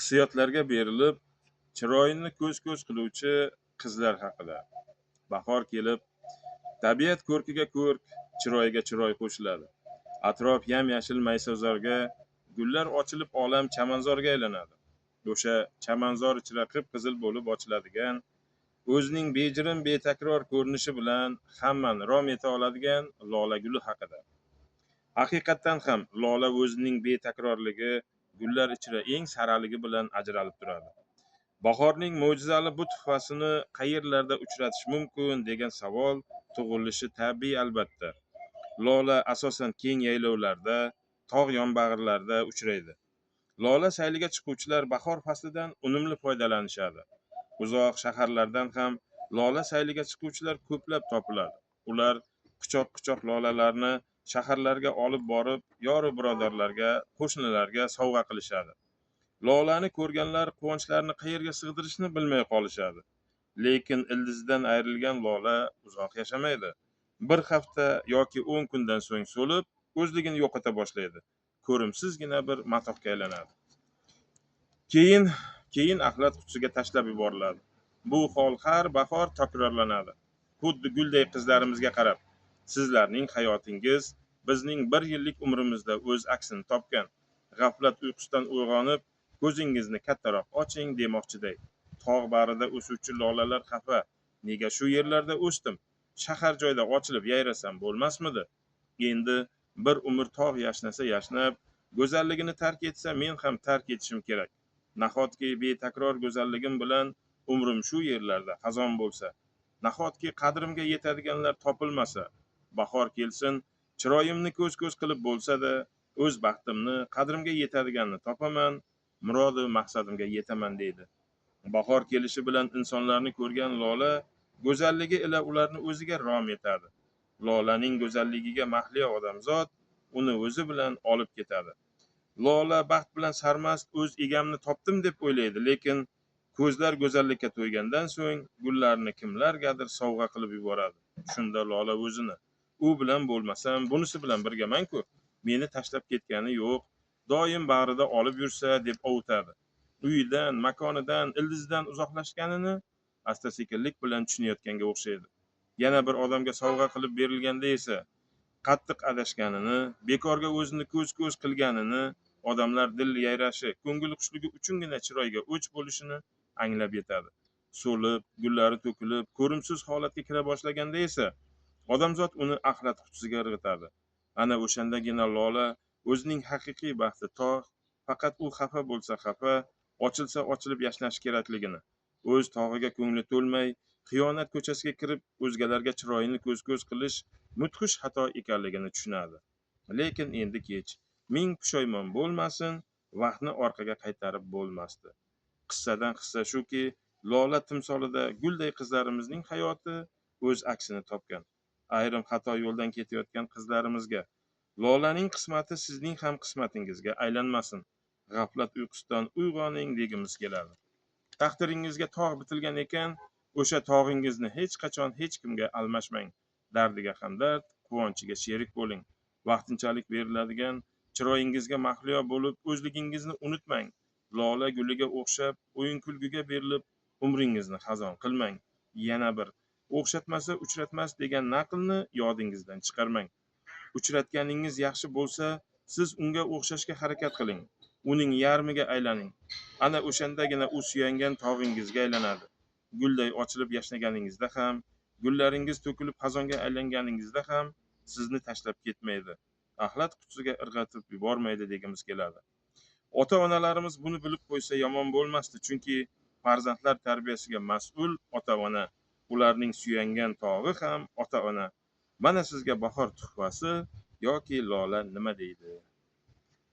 hissiyotlarga berilib, chiroyini ko'z-ko'z qiluvchi qizlar haqida. Bahor kelib, tabiat ko'rkiga ko'rk, chiroyga chiroy qo'shiladi. Atrof yam-yashil maysazorga, gullar ochilib olam chamanzorga aylanadi. O'sha chamanzor ichra qip-qizil bo'lib ochiladigan, o'zining bejirim betakror ko'rinishi bilan hammani rom eta oladigan lola guli haqida. Haqiqatdan ham lola o'zining betakrorligi, gullar ichra eng saraligi bilan ajralib turadi. Bahorning mo'jizali bu tuhfasini qayerlarda uchratish mumkin degan savol tug'ilishi tabiiy albatta. Lola asosan keng yaylovlarda, tog' yonbag'irlarda uchraydi. Lola sayliga chiquvchilar bahor faslidan unumli foydalanishadi. Uzoq shaharlardan ham lola sayliga chiquvchilar ko'plab topiladi. Ular quchoq-quchoq lolalarni shaharlarga olib borib, yoru birodarlarga, qo'shnilarga sovg'a qilishadi. Lolani ko'rganlar quvonchlarini qayerga sig'dirishni bilmay qolishadi. Lekin ildizidan ayrilgan lola uzoq yashamaydi. Bir hafta yoki 10 kundan so'ng so'lib, o'zligini yo'qota boshlaydi. Ko'rimsizgina bir matohga aylanadi. Keyin axlat qutisiga tashlab yuboriladi. Bu hol har bahor takrorlanadi. Xuddi gulday qizlarimizga qarab, sizlarning hayotingiz bizning 1 yillik umrimizda o'z aksini topgan. G'aflat uyqusidan uyg'onib, ko'zingizni kattaroq oching demoqchiday. Tog' bag'rida o'suvchi lolalar xafa. Nega shu yerlarda o'sdim? Shahar joyda ochilib yayrasam bo'lmasmidi? Endi bir umr tog' yashnasa yashnab, go'zalligini tark etsa, men ham tark etishim kerak. Nahotki betakror go'zalligim bilan umrim shu yerlarda xazon bo'lsa, nahotki qadrimga yetadiganlar topilmasa, bahor kelsin, chiroyimni ko'z-ko'z qilib bo'lsa-da, o'z baxtimni, qadrimga yetadiganini topaman, murodi maqsadimga yetaman deydi. Bahor kelishi bilan insonlarni ko'rgan lola go'zalligi ila ularni o'ziga rom etadi. Lolaning go'zalligiga mahliyo odamzod uni o'zi bilan olib ketadi. Lola baxt bilan sarmast o'z egamni topdim deb o'ylaydi, lekin ko'zlar go'zallikka to'ygandan so'ng gullarni kimlargadir sovg'a qilib yuboradi. Shunda lola o'zini, u bilan bo'lmasam, bunisi bilan birgaman-ku, meni tashlab ketgani yo'q, doim bag'rida olib yursa deb ovutadi. Uyidan, makonidan, ildizidan uzoqlashganini asta-sekinlik bilan tushunayotganga o'xshaydi. Yana bir odamga sovg'a qilib berilganda esa qattiq adashganini, bekorga o'zini ko'z-ko'z qilganini, odamlar dil yayrashi, ko'ngil xushligi uchungina chiroyga o'ch bo'lishini anglab yetadi. So'lib, gullari to'kilib, ko'rimsiz holatga kira boshlaganda esa odamzod uni axlat qutisiga irg'itadi. Ana o'shandagina lola o'zining haqiqiy baxti tog', faqat u xafa bo'lsa xafa, ochilsa ochilib yashnashi kerakligini, o'z tog'iga ko'ngli to'lmay, xiyonat ko'chasiga kirib, o'zgalarga chiroyini ko'z-ko'z qilish mudhish xato ekanligini tushunadi. Lekin endi kech. Ming pushaymon bo'lmasin, vaqtni orqaga qaytarib bo'lmasdi. Qissadan qissa shuki, lola timsolida gulday qizlarimizning hayoti o'z aksini topgan. Ayrim xato yo'ldan ketayotgan qizlarimizga lolaning qismati sizning ham qismatingizga aylanmasin. G'aflat uyqusidan uyg'oning degimiz keladi. Taqdiringizga tog' bitilgan ekan, o'sha tog'ingizni hech qachon hech kimga almashmang. Dardiga hamdard, quvonchiga sherik bo'ling. Vaqtinchalik beriladigan chiroyingizga mahliyo bo'lib, o'zligingizni unutmang. Lola guliga o'xshab, o'yin-kulguga berilib, umringizni xazon qilmang. Yana bir o'xshatmasa uchratmas degan naqlni yodingizdan chiqarmang. Uchratganingiz yaxshi bo'lsa, siz unga o'xshashga harakat qiling. Uning yarmiga aylaning. Ana o'shandagina u suyangan tog'ingizga aylanadi. Gulday ochilib yashnaganingizda ham, gullaringiz to'kilib xazonga aylanganingizda ham sizni tashlab ketmaydi. Axlat qutisiga irg'atib yubormaydi degimiz keladi. Ota-onalarimiz buni bilib qo'ysa yomon bo'lmasdi, chunki farzandlar tarbiyasiga mas'ul ota-ona, ularning suyangan tog'i ham ota-ona. Mana sizga bahor tuhfasi yoki lola nima deydi?